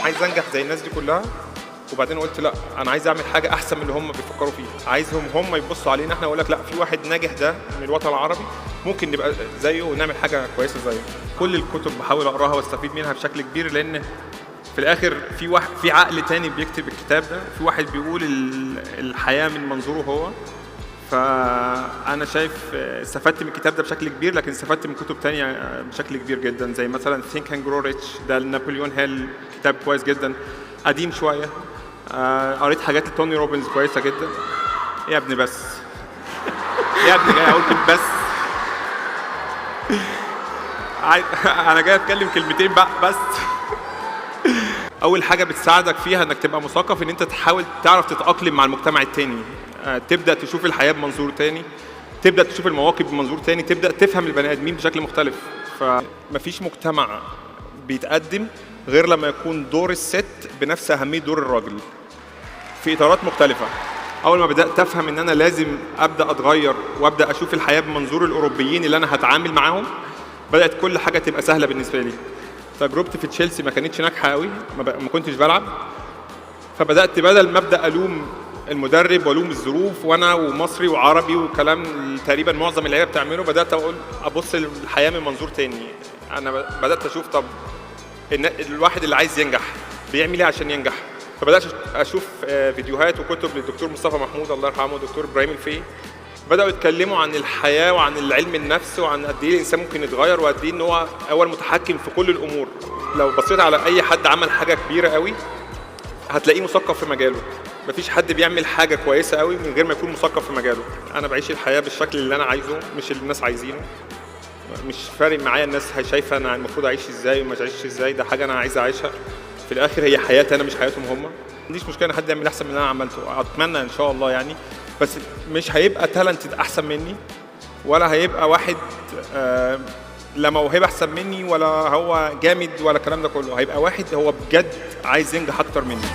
عايز انجح زي الناس دي كلها، وبعدين قلت لا، انا عايز اعمل حاجه احسن من اللي هم بيفكروا فيه، عايزهم هم يبصوا علينا احنا ويقول لك لا، في واحد ناجح ده من الوطن العربي ممكن نبقى زيه ونعمل حاجه كويسه زيه. كل الكتب بحاول اقراها واستفيد منها بشكل كبير، لان في الاخر في عقل تاني بيكتب الكتاب ده، في واحد بيقول الحياه من منظوره هو. فانا شايف استفدت من الكتاب ده بشكل كبير، لكن استفدت من كتب تانية بشكل كبير جدا، زي مثلا Think and Grow Rich ده نابليون هيل، كتاب كويس جدا قديم شويه. قريت حاجات لتوني روبنز كويسه جدا. يا ابني بس يا ابني جاي اقول بس انا جاي اتكلم كلمتين بقى بس. اول حاجه بتساعدك فيها انك تبقى مثقف، ان انت تحاول تعرف تتاقلم مع المجتمع التاني، تبدا تشوف الحياه بمنظور تاني، تبدا تشوف المواقف بمنظور تاني، تبدا تفهم البني ادمين بشكل مختلف. فمفيش مجتمع بيتقدم غير لما يكون دور الست بنفس اهميه دور الراجل في اطارات مختلفه. اول ما بدات افهم ان انا لازم ابدا اتغير وابدا اشوف الحياه بمنظور الاوروبيين اللي انا هتعامل معاهم، بدات كل حاجه تبقى سهله بالنسبه لي. تجربتي في تشيلسي ما كانتش ناجحه قوي، ما كنتش بلعب، فبدات بدل ما ابدا الوم المدرب والوم الظروف وانا ومصري وعربي وكلام تقريبا معظم اللعيبه بتعمله، بدات ابص للحياه من منظور تاني. انا بدات اشوف طب الواحد اللي عايز ينجح بيعمل ايه عشان ينجح. فبدات اشوف فيديوهات وكتب للدكتور مصطفى محمود الله يرحمه والدكتور ابراهيم الفقي، بداوا يتكلموا عن الحياه وعن العلم النفس وعن قد ايه الانسان ممكن يتغير وقد ايه ان هو المتحكم في كل الامور. لو بصيت على اي حد عمل حاجه كبيره قوي هتلاقيه مثقف في مجاله. مفيش حد بيعمل حاجه كويسه قوي من غير ما يكون مثقف في مجاله. انا بعيش الحياه بالشكل اللي انا عايزه مش اللي الناس عايزينه. مش فارق معايا الناس شايفه انا المفروض اعيش ازاي وما اعيش ازاي، ده حاجه انا عايز اعيشها. في الاخر هي حياتي انا مش حياتهم هم. ما عنديش مشكله ان حد يعمل احسن من اللي انا عملته، اتمنى ان شاء الله يعني، بس مش هيبقى تالنتد احسن مني، ولا هيبقى واحد لا موهبه احسن مني، ولا هو جامد ولا الكلام ده كله. هيبقى واحد هو بجد عايز ينجح اكتر مني.